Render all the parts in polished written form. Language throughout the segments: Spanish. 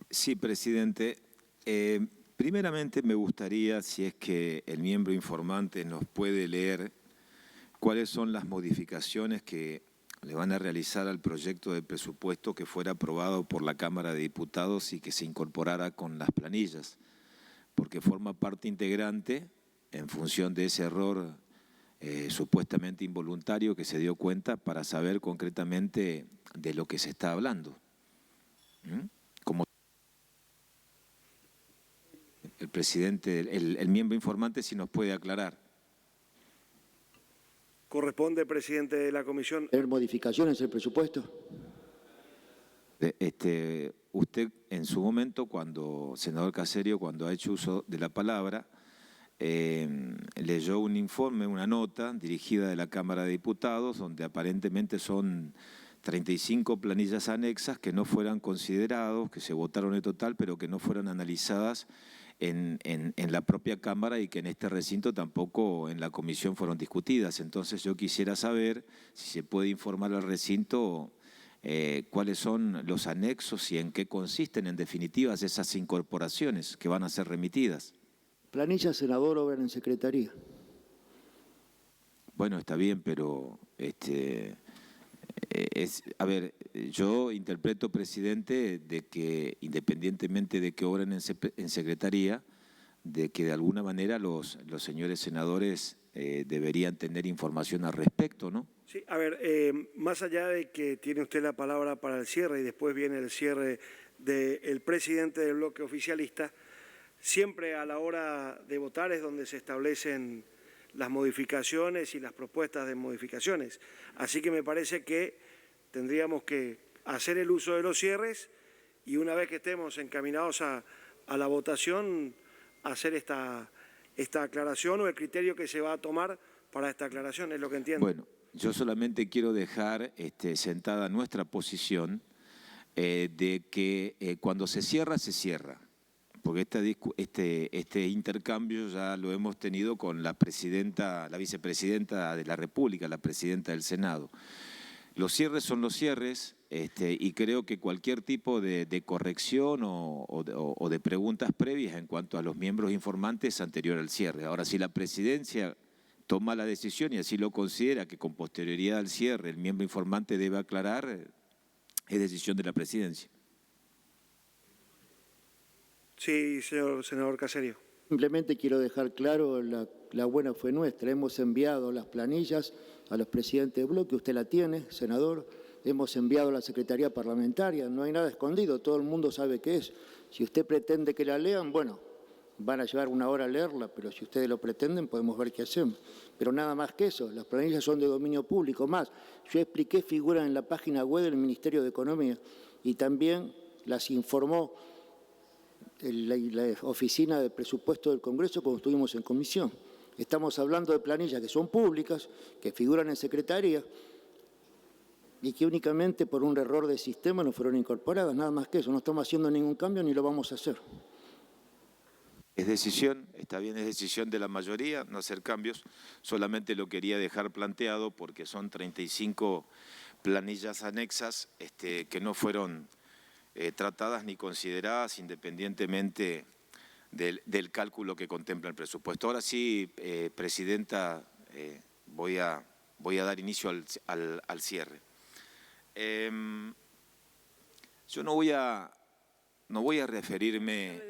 Sí, presidente. Primeramente me gustaría, si es que el miembro informante nos puede leer cuáles son las modificaciones que le van a realizar al proyecto de presupuesto que fuera aprobado por la Cámara de Diputados y que se incorporara con las planillas, porque forma parte integrante en función de ese error supuestamente involuntario que se dio cuenta para saber concretamente de lo que se está hablando. Como el presidente, el miembro informante, si nos puede aclarar. Corresponde, presidente de la comisión. ¿Tener modificaciones en el presupuesto? Usted en su momento, senador Caserio, cuando ha hecho uso de la palabra, leyó un informe, una nota dirigida de la Cámara de Diputados, donde aparentemente son 35 planillas anexas que no fueran considerados, que se votaron en total, pero que no fueron analizadas en la propia Cámara y que en este recinto tampoco en la comisión fueron discutidas. Entonces yo quisiera saber si se puede informar al recinto cuáles son los anexos y en qué consisten en definitiva esas incorporaciones que van a ser remitidas. Planilla, senador, obran en secretaría. Bueno, está bien, pero a ver, yo interpreto, presidente, de que independientemente de que obren en secretaría, de que de alguna manera los señores senadores deberían tener información al respecto, ¿no? Sí, a ver, más allá de que tiene usted la palabra para el cierre y después viene el cierre del presidente del bloque oficialista, siempre a la hora de votar es donde se establecen las modificaciones y las propuestas de modificaciones. Así que me parece que tendríamos que hacer el uso de los cierres y una vez que estemos encaminados a la votación, hacer esta aclaración o el criterio que se va a tomar para esta aclaración, es lo que entiendo. Bueno, yo solamente quiero dejar sentada nuestra posición de que cuando se cierra, porque este intercambio ya lo hemos tenido con la vicepresidenta de la República, la presidenta del Senado. Los cierres son los cierres y creo que cualquier tipo de corrección o de preguntas previas en cuanto a los miembros informantes es anterior al cierre. Ahora, si la presidencia toma la decisión y así lo considera que con posterioridad al cierre el miembro informante debe aclarar, es decisión de la presidencia. Sí, senador Caserio. Simplemente quiero dejar claro, la buena fue nuestra. Hemos enviado las planillas a los presidentes de bloque, usted la tiene, senador. Hemos enviado a la Secretaría Parlamentaria, no hay nada escondido, todo el mundo sabe qué es. Si usted pretende que la lean, bueno, van a llevar una hora a leerla, pero si ustedes lo pretenden podemos ver qué hacemos. Pero nada más que eso, las planillas son de dominio público. Más, yo expliqué, figuran en la página web del Ministerio de Economía y también las informó la oficina de presupuesto del Congreso cuando estuvimos en comisión. Estamos hablando de planillas que son públicas, que figuran en secretaría y que únicamente por un error de sistema no fueron incorporadas, nada más que eso. No estamos haciendo ningún cambio ni lo vamos a hacer. Es decisión, está bien, es decisión de la mayoría no hacer cambios, solamente lo quería dejar planteado porque son 35 planillas anexas que no fueron tratadas ni consideradas independientemente del cálculo que contempla el presupuesto. Ahora sí, presidenta, voy a dar inicio al cierre. Yo no voy a referirme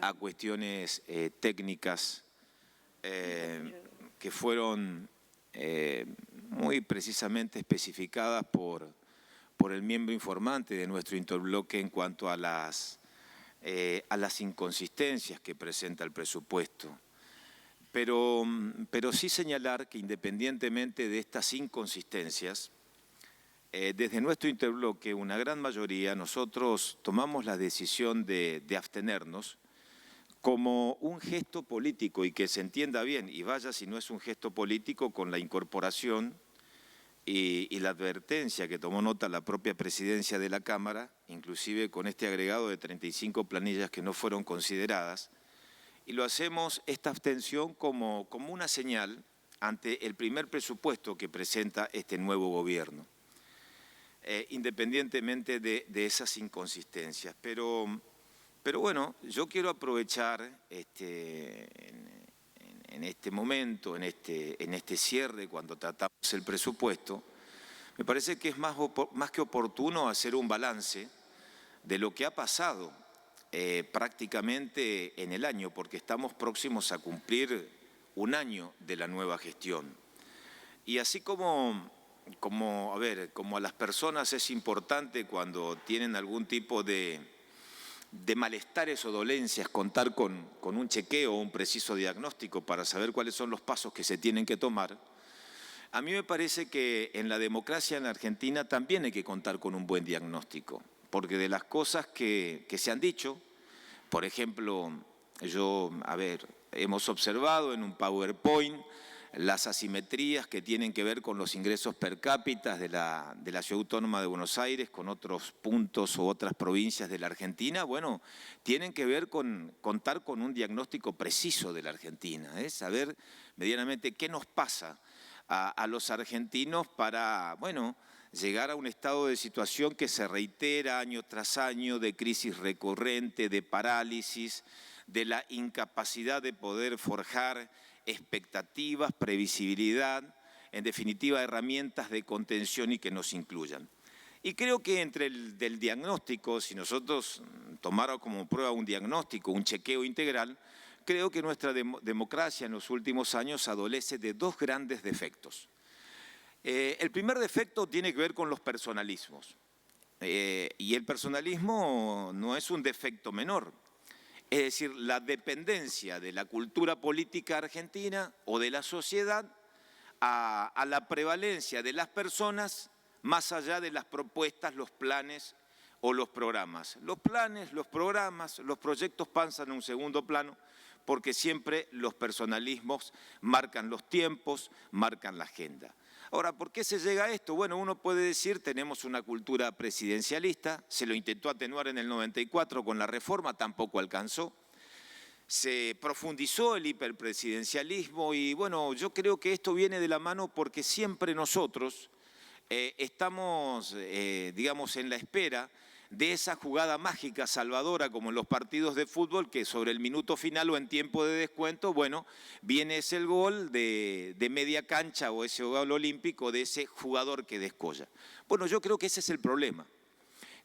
a cuestiones técnicas que fueron muy precisamente especificadas por el miembro informante de nuestro interbloque en cuanto a las inconsistencias que presenta el presupuesto. Pero sí señalar que independientemente de estas inconsistencias, desde nuestro interbloque, una gran mayoría, nosotros tomamos la decisión de abstenernos como un gesto político y que se entienda bien, y vaya si no es un gesto político con la incorporación y la advertencia que tomó nota la propia presidencia de la Cámara, inclusive con este agregado de 35 planillas que no fueron consideradas, y lo hacemos esta abstención como una señal ante el primer presupuesto que presenta este nuevo gobierno. Independientemente de esas inconsistencias. Pero Pero bueno, yo quiero aprovechar en este momento, en este cierre, cuando tratamos el presupuesto, me parece que es más que oportuno hacer un balance de lo que ha pasado prácticamente en el año, porque estamos próximos a cumplir un año de la nueva gestión. Y así como a las personas es importante cuando tienen algún tipo de malestares o dolencias contar con un chequeo o un preciso diagnóstico para saber cuáles son los pasos que se tienen que tomar, a mí me parece que en la democracia en Argentina también hay que contar con un buen diagnóstico, porque de las cosas que se han dicho, por ejemplo, hemos observado en un PowerPoint las asimetrías que tienen que ver con los ingresos per cápita de la Ciudad Autónoma de Buenos Aires con otros puntos u otras provincias de la Argentina. Bueno, tienen que ver con contar con un diagnóstico preciso de la Argentina, saber medianamente qué nos pasa a los argentinos para, bueno, llegar a un estado de situación que se reitera año tras año, de crisis recurrente, de parálisis, de la incapacidad de poder forjar expectativas, previsibilidad, en definitiva herramientas de contención y que nos incluyan. Y creo que entre del diagnóstico, si nosotros tomáramos como prueba un diagnóstico, un chequeo integral, creo que nuestra democracia en los últimos años adolece de dos grandes defectos. El primer defecto tiene que ver con los personalismos. Y el personalismo no es un defecto menor. Es decir, la dependencia de la cultura política argentina o de la sociedad a la prevalencia de las personas más allá de las propuestas, los planes o los programas. Los planes, los programas, los proyectos pasan a un segundo plano porque siempre los personalismos marcan los tiempos, marcan la agenda. Ahora, ¿por qué se llega a esto? Bueno, uno puede decir, tenemos una cultura presidencialista, se lo intentó atenuar en el 94 con la reforma, tampoco alcanzó. Se profundizó el hiperpresidencialismo y bueno, yo creo que esto viene de la mano porque siempre nosotros estamos, digamos, en la espera de esa jugada mágica salvadora como en los partidos de fútbol que sobre el minuto final o en tiempo de descuento, bueno, viene ese el gol de media cancha o ese gol olímpico de ese jugador que descolla. Bueno, yo creo que ese es el problema.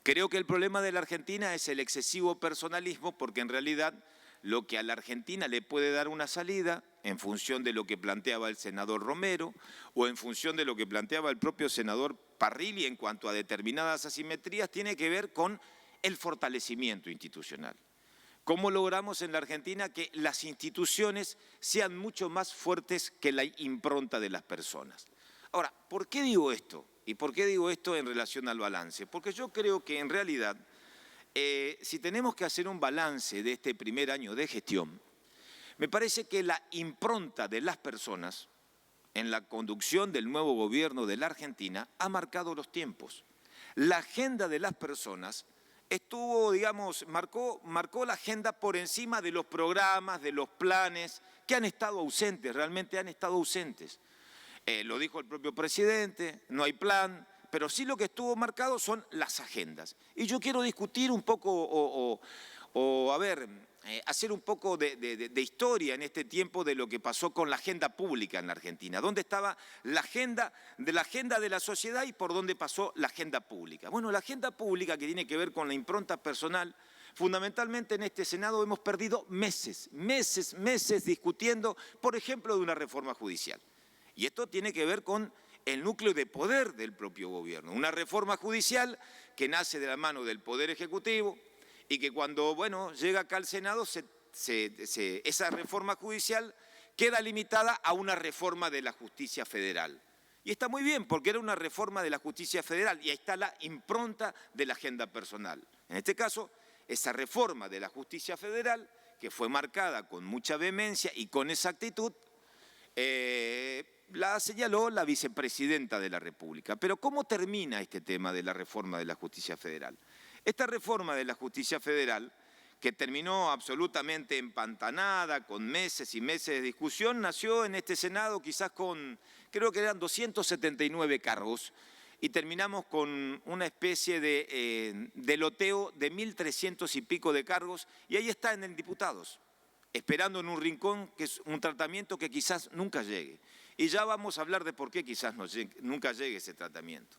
Creo que el problema de la Argentina es el excesivo personalismo porque en realidad lo que a la Argentina le puede dar una salida en función de lo que planteaba el senador Romero o en función de lo que planteaba el propio senador Parrilli en cuanto a determinadas asimetrías, tiene que ver con el fortalecimiento institucional. ¿Cómo logramos en la Argentina que las instituciones sean mucho más fuertes que la impronta de las personas? Ahora, ¿por qué digo esto? ¿Y por qué digo esto en relación al balance? Porque yo creo que en realidad, si tenemos que hacer un balance de este primer año de gestión, me parece que la impronta de las personas en la conducción del nuevo gobierno de la Argentina ha marcado los tiempos. La agenda de las personas estuvo, digamos, marcó la agenda por encima de los programas, de los planes, que han estado ausentes, realmente han estado ausentes. Lo dijo el propio presidente, no hay plan, pero sí lo que estuvo marcado son las agendas. Y yo quiero discutir un poco hacer un poco de historia en este tiempo de lo que pasó con la agenda pública en la Argentina. ¿Dónde estaba la agenda de la sociedad y por dónde pasó la agenda pública? Bueno, la agenda pública que tiene que ver con la impronta personal, fundamentalmente en este Senado hemos perdido meses discutiendo, por ejemplo, de una reforma judicial. Y esto tiene que ver con el núcleo de poder del propio gobierno. Una reforma judicial que nace de la mano del Poder Ejecutivo y que cuando, bueno, llega acá al Senado, esa reforma judicial queda limitada a una reforma de la justicia federal. Y está muy bien, porque era una reforma de la justicia federal y ahí está la impronta de la agenda personal. En este caso, esa reforma de la justicia federal, que fue marcada con mucha vehemencia y con exactitud, la señaló la vicepresidenta de la República. Pero ¿cómo termina este tema de la reforma de la justicia federal? Esta reforma de la justicia federal, que terminó absolutamente empantanada, con meses y meses de discusión, nació en este Senado quizás con, creo que eran 279 cargos, y terminamos con una especie de loteo de 1.300 y pico de cargos, y ahí está en diputados, esperando en un rincón, que es un tratamiento que quizás nunca llegue. Y ya vamos a hablar de por qué quizás nunca llegue ese tratamiento.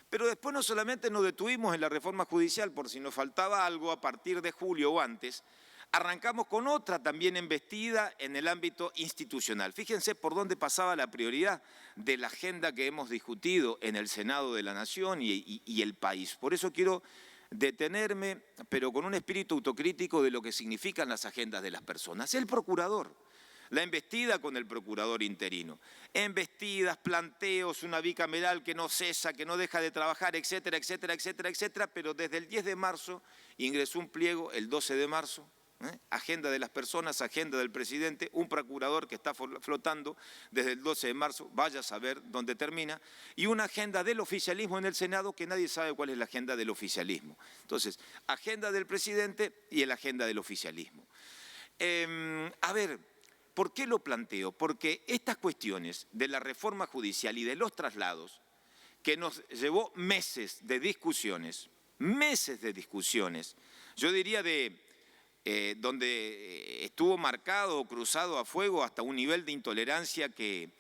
Pero después no solamente nos detuvimos en la reforma judicial, por si nos faltaba algo a partir de julio o antes, arrancamos con otra también embestida en el ámbito institucional. Fíjense por dónde pasaba la prioridad de la agenda que hemos discutido en el Senado de la Nación y el país. Por eso quiero detenerme, pero con un espíritu autocrítico de lo que significan las agendas de las personas. El procurador, la embestida con el procurador interino, embestidas, planteos, una bicameral que no cesa, que no deja de trabajar, etcétera, etcétera, etcétera, etcétera, pero desde el 10 de marzo ingresó un pliego, el 12 de marzo, agenda de las personas, agenda del presidente, un procurador que está flotando desde el 12 de marzo, vaya a saber dónde termina, y una agenda del oficialismo en el Senado que nadie sabe cuál es la agenda del oficialismo. Entonces, agenda del presidente y la agenda del oficialismo. A ver, ¿por qué lo planteo? Porque estas cuestiones de la reforma judicial y de los traslados, que nos llevó meses de discusiones, yo diría donde estuvo marcado o cruzado a fuego hasta un nivel de intolerancia que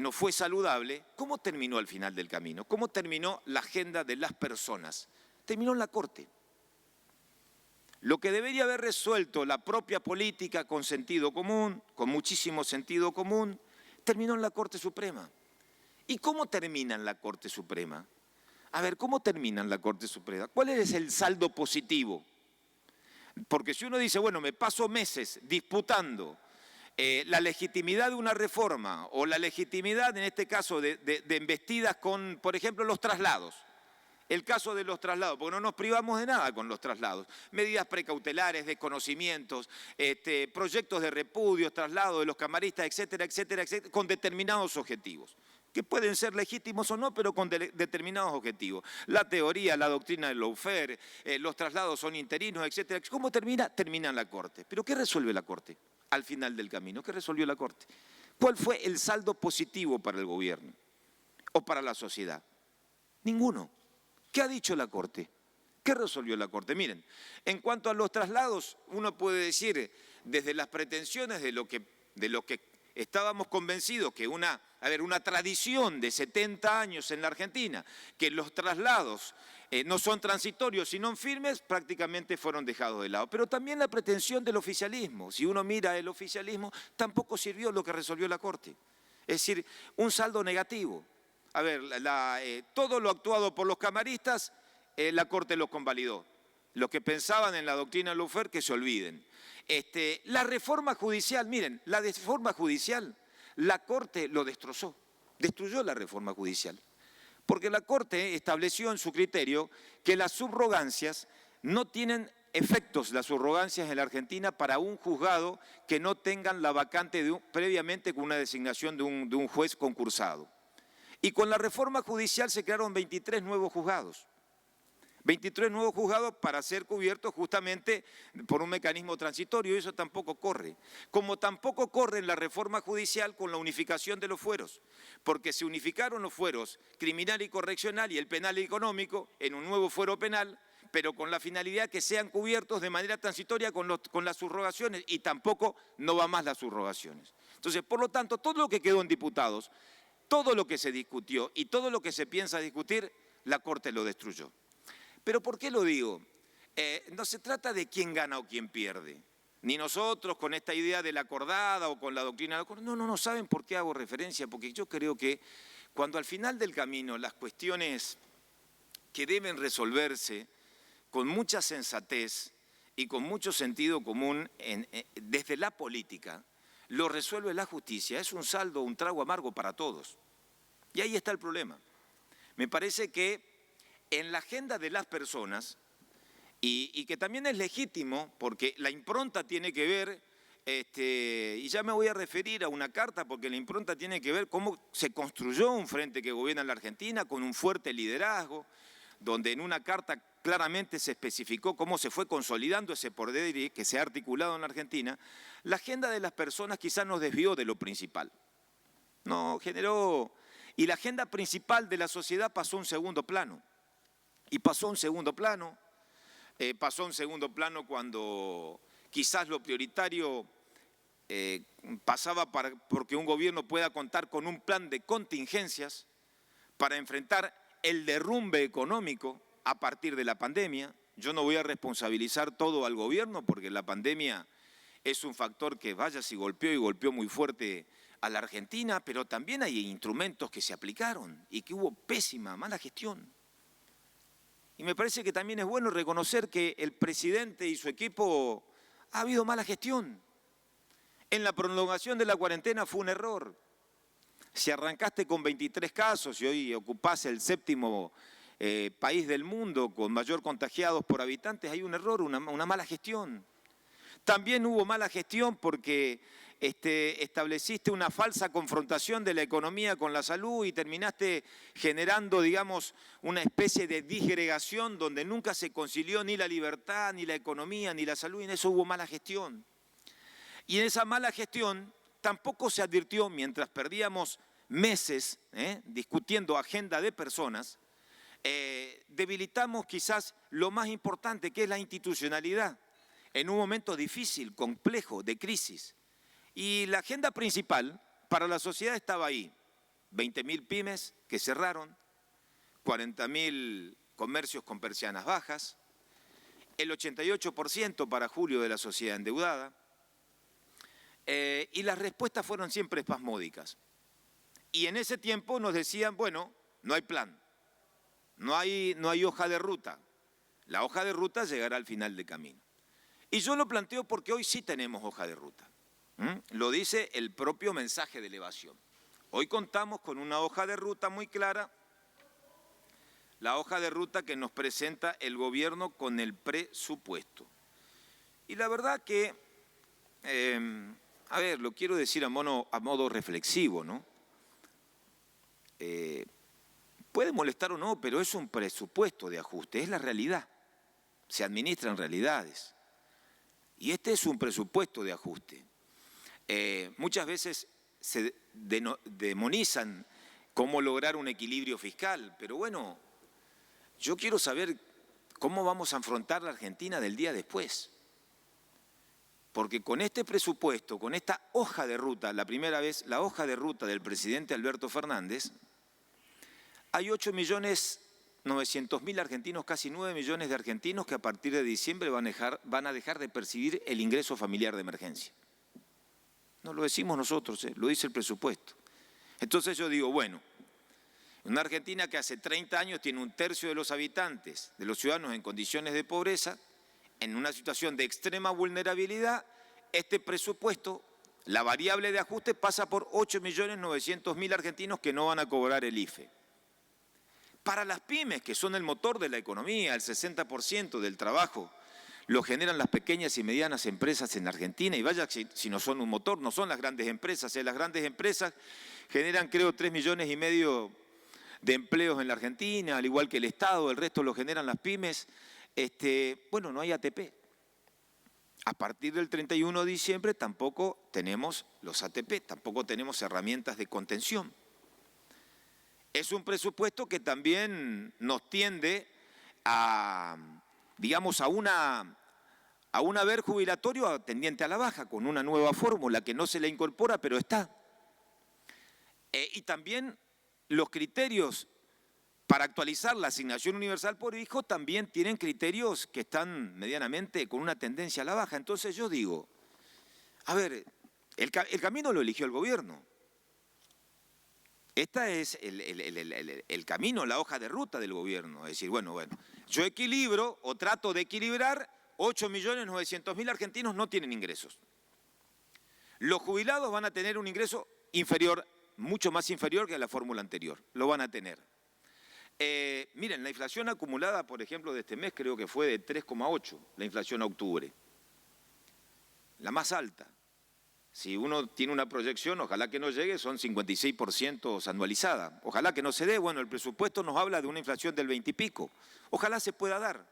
no fue saludable. ¿Cómo terminó al final del camino? ¿Cómo terminó la agenda de las personas? Terminó en la Corte. Lo que debería haber resuelto la propia política con sentido común, con muchísimo sentido común, terminó en la Corte Suprema. ¿Y cómo termina en la Corte Suprema? A ver, ¿cómo termina en la Corte Suprema? ¿Cuál es el saldo positivo? Porque si uno dice, bueno, me paso meses disputando la legitimidad de una reforma o la legitimidad, en este caso, de embestidas con, por ejemplo, los traslados. El caso de los traslados, porque no nos privamos de nada con los traslados. Medidas precautelares, desconocimientos, proyectos de repudios, traslados de los camaristas, etcétera, etcétera, etcétera, con determinados objetivos, que pueden ser legítimos o no, pero con determinados objetivos. La teoría, la doctrina del lawfare, los traslados son interinos, etcétera. ¿Cómo termina? Termina en la Corte. ¿Pero qué resuelve la Corte al final del camino? ¿Qué resolvió la Corte? ¿Cuál fue el saldo positivo para el gobierno o para la sociedad? Ninguno. ¿Qué ha dicho la Corte? ¿Qué resolvió la Corte? Miren, en cuanto a los traslados, uno puede decir desde las pretensiones de lo que estábamos convencidos que una tradición de 70 años en la Argentina, que los traslados no son transitorios sino firmes, prácticamente fueron dejados de lado. Pero también la pretensión del oficialismo. Si uno mira el oficialismo, tampoco sirvió lo que resolvió la Corte. Es decir, un saldo negativo. A ver, todo lo actuado por los camaristas, la Corte lo convalidó. Los que pensaban en la doctrina del lawfare, que se olviden. La reforma judicial, miren, la reforma judicial, la Corte lo destrozó, destruyó la reforma judicial. Porque la Corte estableció en su criterio que las subrogancias no tienen efectos, las subrogancias en la Argentina, para un juzgado que no tengan la vacante previamente con una designación de un juez concursado. Y con la reforma judicial se crearon 23 nuevos juzgados. 23 nuevos juzgados para ser cubiertos justamente por un mecanismo transitorio, y eso tampoco corre. Como tampoco corre en la reforma judicial con la unificación de los fueros, porque se unificaron los fueros criminal y correccional y el penal y económico en un nuevo fuero penal, pero con la finalidad que sean cubiertos de manera transitoria con las subrogaciones, y tampoco no va más las subrogaciones. Entonces, por lo tanto, todo lo que quedó en diputados, todo lo que se discutió y todo lo que se piensa discutir, la Corte lo destruyó. ¿Pero por qué lo digo? No se trata de quién gana o quién pierde. Ni nosotros con esta idea de la acordada o con la doctrina de la acordada. No, ¿saben por qué hago referencia? Porque yo creo que cuando al final del camino las cuestiones que deben resolverse con mucha sensatez y con mucho sentido común desde la política, lo resuelve la justicia, es un saldo, un trago amargo para todos. Y ahí está el problema. Me parece que en la agenda de las personas, y que también es legítimo, porque la impronta tiene que ver, y ya me voy a referir a una carta, porque la impronta tiene que ver cómo se construyó un frente que gobierna la Argentina con un fuerte liderazgo, donde en una carta claramente se especificó cómo se fue consolidando ese poder que se ha articulado en la Argentina. La agenda de las personas quizás nos desvió de lo principal. No generó y la agenda principal de la sociedad pasó a un segundo plano. Y pasó a un segundo plano, cuando quizás lo prioritario pasaba porque un gobierno pueda contar con un plan de contingencias para enfrentar el derrumbe económico a partir de la pandemia. Yo no voy a responsabilizar todo al gobierno porque la pandemia es un factor que vaya si golpeó y golpeó muy fuerte a la Argentina, pero también hay instrumentos que se aplicaron y que hubo pésima, mala gestión. Y me parece que también es bueno reconocer que el presidente y su equipo ha habido mala gestión. En la prolongación de la cuarentena fue un error. Si arrancaste con 23 casos y hoy ocupás el 7º país del mundo con mayor contagiados por habitantes, hay un error, una mala gestión. También hubo mala gestión porque estableciste una falsa confrontación de la economía con la salud y terminaste generando, digamos, una especie de disgregación donde nunca se concilió ni la libertad, ni la economía, ni la salud, y en eso hubo mala gestión. Y en esa mala gestión tampoco se advirtió, mientras perdíamos meses discutiendo agenda de personas, debilitamos quizás lo más importante, que es la institucionalidad, en un momento difícil, complejo, de crisis. Y la agenda principal para la sociedad estaba ahí. 20.000 pymes que cerraron, 40.000 comercios con persianas bajas, el 88% para julio de la sociedad endeudada, y las respuestas fueron siempre espasmódicas. Y en ese tiempo nos decían, bueno, no hay plan, no hay hoja de ruta, la hoja de ruta llegará al final del camino. Y yo lo planteo porque hoy sí tenemos hoja de ruta. Lo dice el propio mensaje de elevación. Hoy contamos con una hoja de ruta muy clara, la hoja de ruta que nos presenta el gobierno con el presupuesto. Y la verdad que, lo quiero decir a modo reflexivo, ¿no? Puede molestar o no, pero es un presupuesto de ajuste, es la realidad. Se administran realidades. Y este es un presupuesto de ajuste. Muchas veces se demonizan cómo lograr un equilibrio fiscal, pero bueno, yo quiero saber cómo vamos a afrontar la Argentina del día después. Porque con este presupuesto, con esta hoja de ruta, la primera vez, la hoja de ruta del presidente Alberto Fernández, hay 8.900.000 argentinos, casi 9 millones de argentinos que a partir de diciembre van a dejar de percibir el ingreso familiar de emergencia. No lo decimos nosotros, lo dice el presupuesto. Entonces yo digo, bueno, una Argentina que hace 30 años tiene 1/3 de los habitantes, de los ciudadanos en condiciones de pobreza, en una situación de extrema vulnerabilidad, este presupuesto, la variable de ajuste pasa por 8.900.000 argentinos que no van a cobrar el IFE. Para las pymes, que son el motor de la economía, el 60% del trabajo lo generan las pequeñas y medianas empresas en Argentina, y vaya si no son un motor, no son las grandes empresas. Las grandes empresas generan, creo, 3,5 millones de empleos en la Argentina, al igual que el Estado, el resto lo generan las pymes. Bueno, no hay ATP. A partir del 31 de diciembre tampoco tenemos los ATP, tampoco tenemos herramientas de contención. Es un presupuesto que también nos tiende a, digamos, a un haber jubilatorio tendiente a la baja, con una nueva fórmula que no se le incorpora, pero está. Y también los criterios para actualizar la asignación universal por hijo también tienen criterios que están medianamente con una tendencia a la baja. Entonces yo digo, a ver, el camino lo eligió el gobierno. Este es el camino, la hoja de ruta del gobierno. Es decir, bueno, yo equilibro o trato de equilibrar, 8.900.000 argentinos no tienen ingresos. Los jubilados van a tener un ingreso inferior, mucho más inferior que la fórmula anterior, lo van a tener. Miren, la inflación acumulada, por ejemplo, de este mes creo que fue de 3,8, la inflación a octubre, la más alta. Si uno tiene una proyección, ojalá que no llegue, son 56% anualizada. Ojalá que no se dé, bueno, el presupuesto nos habla de una inflación del 20 y pico. Ojalá se pueda dar.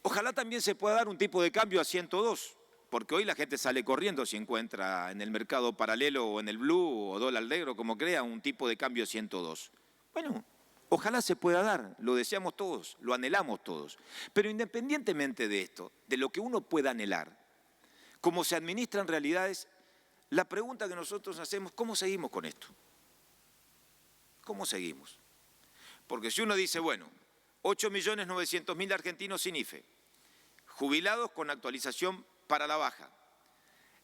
Ojalá también se pueda dar un tipo de cambio a 102. porque hoy la gente sale corriendo si encuentra en el mercado paralelo o en el blue o dólar negro, como crea, un tipo de cambio 102. Bueno, ojalá se pueda dar, lo deseamos todos, lo anhelamos todos. Pero independientemente de esto, de lo que uno pueda anhelar, cómo se administran realidades, la pregunta que nosotros hacemos, ¿cómo seguimos con esto? ¿Cómo seguimos? Porque si uno dice, bueno, 8.900.000 argentinos sin IFE, jubilados con actualización para la baja,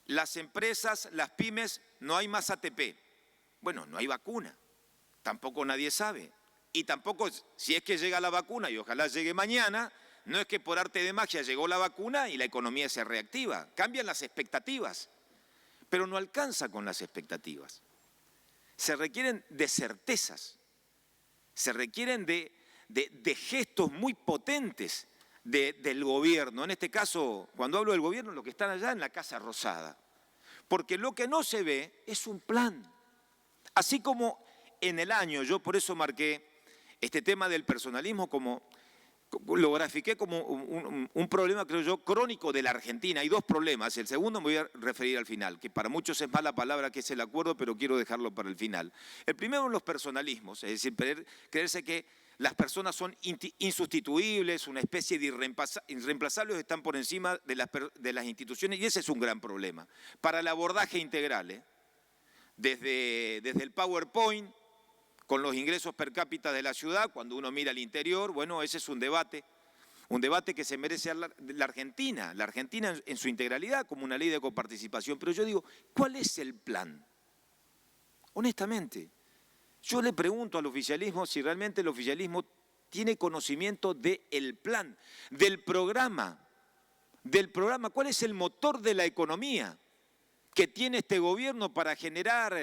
las empresas, las pymes, no hay más ATP. Bueno, no hay vacuna, tampoco nadie sabe. Y tampoco, si es que llega la vacuna, y ojalá llegue mañana, no es que por arte de magia llegó la vacuna y la economía se reactiva. Cambian las expectativas, pero no alcanza con las expectativas. Se requieren de certezas, se requieren de gestos muy potentes del gobierno. En este caso, cuando hablo del gobierno, los que están allá en la Casa Rosada. Porque lo que no se ve es un plan. Así como en el año, yo por eso marqué este tema del personalismo lo grafiqué como un problema, creo yo, crónico de la Argentina. Hay dos problemas. El segundo me voy a referir al final, que para muchos es mala palabra, que es el acuerdo, pero quiero dejarlo para el final. El primero, los personalismos, es decir, creerse que las personas son insustituibles, una especie de irreemplazables, están por encima de las instituciones, y ese es un gran problema. Para el abordaje integral, desde el PowerPoint, con los ingresos per cápita de la ciudad, cuando uno mira al interior, bueno, ese es un debate que se merece la Argentina en su integralidad, como una ley de coparticipación. Pero yo digo, ¿cuál es el plan? Honestamente, yo le pregunto al oficialismo si realmente el oficialismo tiene conocimiento del plan, del programa. ¿Cuál es el motor de la economía que tiene este gobierno para generar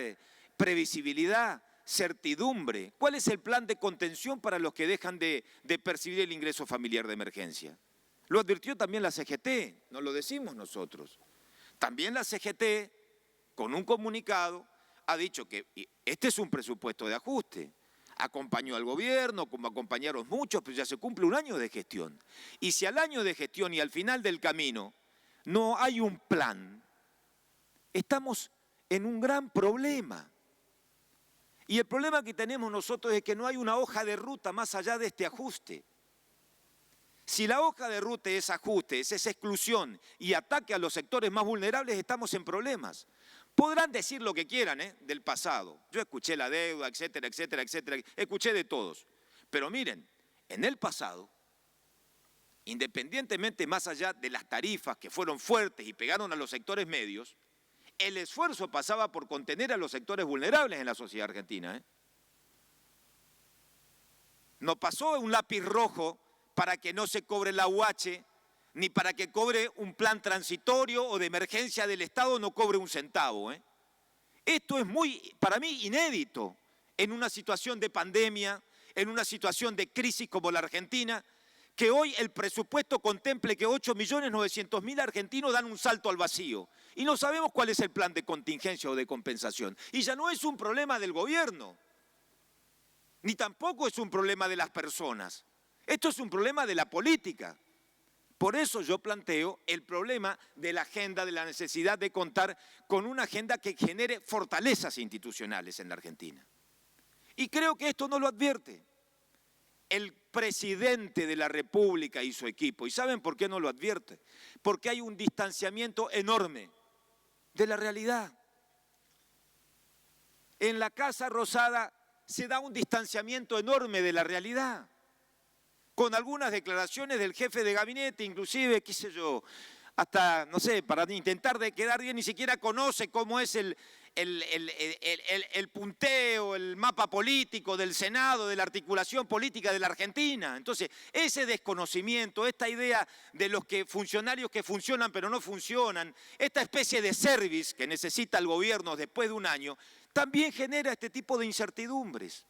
previsibilidad, certidumbre? ¿Cuál es el plan de contención para los que dejan de percibir el ingreso familiar de emergencia? Lo advirtió también la CGT, no lo decimos nosotros. También la CGT, con un comunicado, ha dicho que este es un presupuesto de ajuste. Acompañó al gobierno, como acompañaron muchos, pero ya se cumple un año de gestión. Y si al año de gestión y al final del camino no hay un plan, estamos en un gran problema. Y el problema que tenemos nosotros es que no hay una hoja de ruta más allá de este ajuste. Si la hoja de ruta es ajuste, es esa exclusión y ataque a los sectores más vulnerables, estamos en problemas. Podrán decir lo que quieran del pasado. Yo escuché la deuda, etcétera, etcétera, etcétera. Escuché de todos. Pero miren, en el pasado, independientemente más allá de las tarifas que fueron fuertes y pegaron a los sectores medios, el esfuerzo pasaba por contener a los sectores vulnerables en la sociedad argentina. No pasó un lápiz rojo para que no se cobre la UH, ni para que cobre un plan transitorio o de emergencia del Estado no cobre un centavo. Esto es para mí, inédito en una situación de pandemia, en una situación de crisis como la Argentina, que hoy el presupuesto contemple que 8.900.000 argentinos dan un salto al vacío. Y no sabemos cuál es el plan de contingencia o de compensación. Y ya no es un problema del gobierno, ni tampoco es un problema de las personas. Esto es un problema de la política. Por eso yo planteo el problema de la agenda, de la necesidad de contar con una agenda que genere fortalezas institucionales en la Argentina. Y creo que esto no lo advierte el presidente de la República y su equipo. ¿Y saben por qué no lo advierte? Porque hay un distanciamiento enorme de la realidad. En la Casa Rosada se da un distanciamiento enorme de la realidad, con algunas declaraciones del jefe de gabinete, inclusive, qué sé yo, hasta, no sé, para intentar de quedar bien, ni siquiera conoce cómo es el punteo, el mapa político del Senado, de la articulación política de la Argentina. Entonces, ese desconocimiento, esta idea de los funcionarios que funcionan pero no funcionan, esta especie de service que necesita el gobierno después de un año, también genera este tipo de incertidumbres.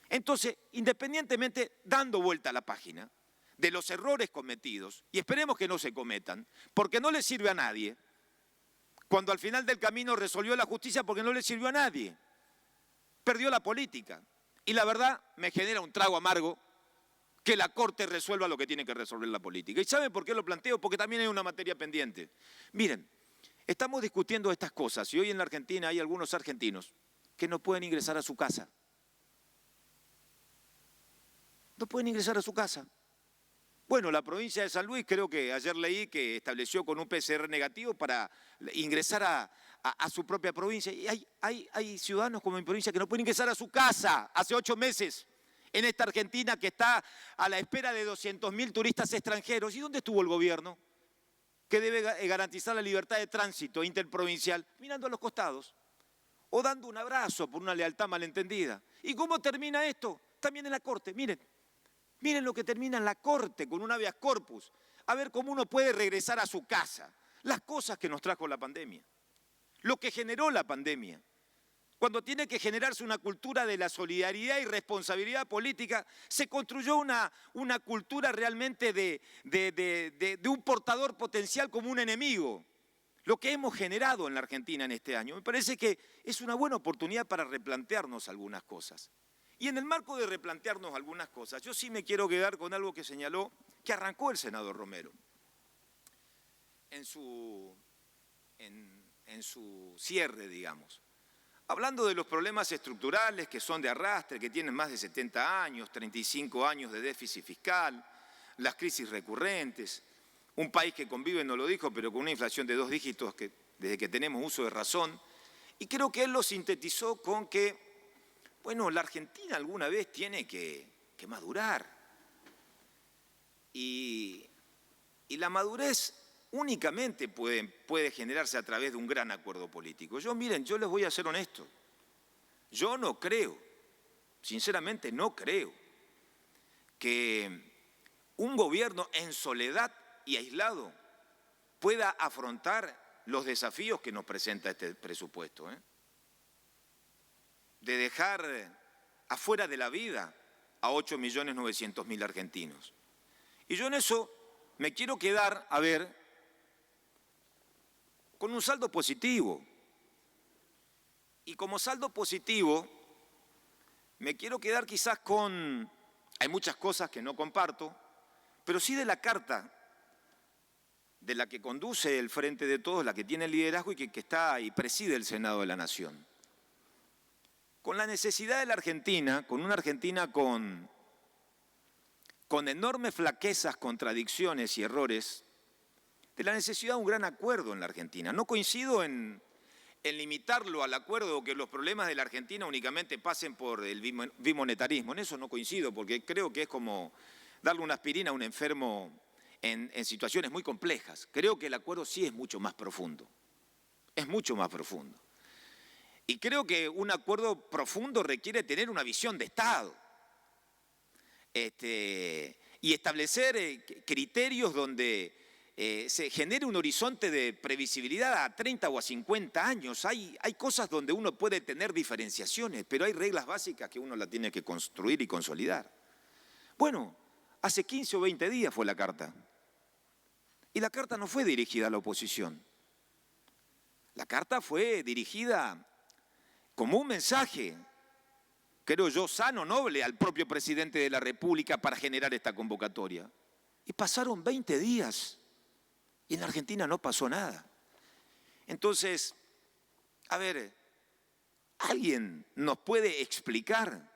Entonces, independientemente, dando vuelta a la página de los errores cometidos, y esperemos que no se cometan, porque no le sirve a nadie, cuando al final del camino resolvió la justicia porque no le sirvió a nadie, perdió la política. Y la verdad me genera un trago amargo que la Corte resuelva lo que tiene que resolver la política. ¿Y saben por qué lo planteo? Porque también hay una materia pendiente. Miren, estamos discutiendo estas cosas y hoy en la Argentina hay algunos argentinos que no pueden ingresar a su casa. No pueden ingresar a su casa. Bueno, la provincia de San Luis, creo que ayer leí que estableció con un PCR negativo para ingresar a su propia provincia. Y hay ciudadanos como en mi provincia que no pueden ingresar a su casa hace 8 meses. En esta Argentina que está a la espera de 200.000 turistas extranjeros. ¿Y dónde estuvo el gobierno? Que debe garantizar la libertad de tránsito interprovincial, mirando a los costados. O dando un abrazo por una lealtad malentendida. ¿Y cómo termina esto? También en la Corte, miren. Miren lo que termina en la Corte con un habeas corpus. A ver cómo uno puede regresar a su casa. Las cosas que nos trajo la pandemia. Lo que generó la pandemia. Cuando tiene que generarse una cultura de la solidaridad y responsabilidad política, se construyó una cultura realmente de un portador potencial como un enemigo. Lo que hemos generado en la Argentina en este año, me parece que es una buena oportunidad para replantearnos algunas cosas. Y en el marco de replantearnos algunas cosas, yo sí me quiero quedar con algo que señaló, que arrancó el senador Romero en su cierre, digamos. Hablando de los problemas estructurales que son de arrastre, que tienen más de 70 años, 35 años de déficit fiscal, las crisis recurrentes, un país que convive, no lo dijo, pero con una inflación de 2 dígitos desde que tenemos uso de razón. Y creo que él lo sintetizó con que, bueno, la Argentina alguna vez tiene que madurar. Y la madurez únicamente puede generarse a través de un gran acuerdo político. Miren, yo les voy a ser honesto. Yo no creo, sinceramente no creo, que un gobierno en soledad y aislado pueda afrontar los desafíos que nos presenta este presupuesto. De dejar afuera de la vida a 8.900.000 argentinos. Y yo en eso me quiero quedar, a ver, con un saldo positivo. Y como saldo positivo, me quiero quedar quizás con... Hay muchas cosas que no comparto, pero sí de la carta de la que conduce el Frente de Todos, la que tiene el liderazgo y que está y preside el Senado de la Nación. Con la necesidad de la Argentina, con una Argentina con enormes flaquezas, contradicciones y errores, de la necesidad de un gran acuerdo en la Argentina. No coincido en limitarlo al acuerdo o que los problemas de la Argentina únicamente pasen por el bimonetarismo. En eso no coincido, porque creo que es como darle una aspirina a un enfermo en situaciones muy complejas. Creo que el acuerdo sí es mucho más profundo. Es mucho más profundo. Y creo que un acuerdo profundo requiere tener una visión de Estado. Y establecer criterios donde se genere un horizonte de previsibilidad a 30 o a 50 años. Hay cosas donde uno puede tener diferenciaciones, pero hay reglas básicas que uno la tiene que construir y consolidar. Bueno, hace 15 o 20 días fue la carta. Y la carta no fue dirigida a la oposición. La carta fue dirigida como un mensaje, creo yo, sano, noble, al propio presidente de la República para generar esta convocatoria. Y pasaron 20 días y en la Argentina no pasó nada. Entonces, a ver, ¿alguien nos puede explicar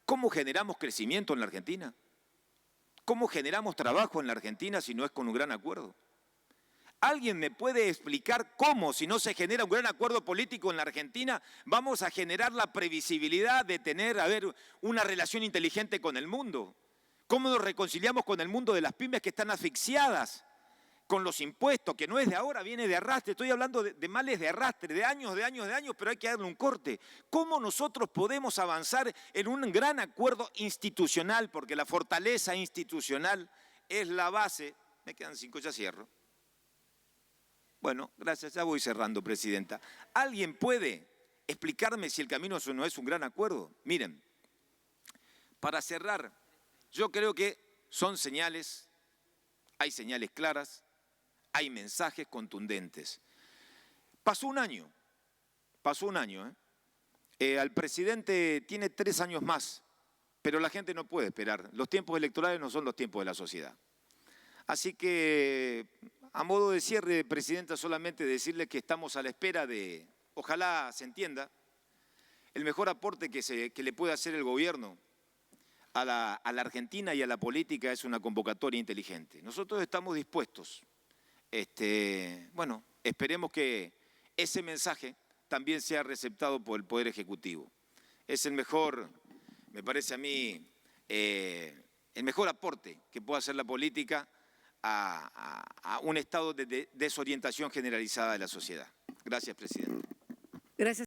cómo generamos crecimiento en la Argentina? ¿Cómo generamos trabajo en la Argentina si no es con un gran acuerdo? ¿Alguien me puede explicar cómo, si no se genera un gran acuerdo político en la Argentina, vamos a generar la previsibilidad de tener, una relación inteligente con el mundo? ¿Cómo nos reconciliamos con el mundo de las pymes que están asfixiadas con los impuestos, que no es de ahora, viene de arrastre? Estoy hablando de males de arrastre, de años, pero hay que darle un corte. ¿Cómo nosotros podemos avanzar en un gran acuerdo institucional? Porque la fortaleza institucional es la base. Me quedan 5, ya cierro. Bueno, gracias, ya voy cerrando, Presidenta. ¿Alguien puede explicarme si el camino no es un gran acuerdo? Miren, para cerrar, yo creo que son señales, hay señales claras, hay mensajes contundentes. Pasó un año. Al presidente tiene 3 años más pero la gente no puede esperar. Los tiempos electorales no son los tiempos de la sociedad. Así que, a modo de cierre, Presidenta, solamente decirle que estamos a la espera de, ojalá se entienda, el mejor aporte que le puede hacer el gobierno a la Argentina y a la política es una convocatoria inteligente. Nosotros estamos dispuestos. Bueno, esperemos que ese mensaje también sea receptado por el Poder Ejecutivo. Es el mejor, me parece a mí, el mejor aporte que puede hacer la política a un estado de desorientación generalizada de la sociedad. Gracias, Presidente. Gracias.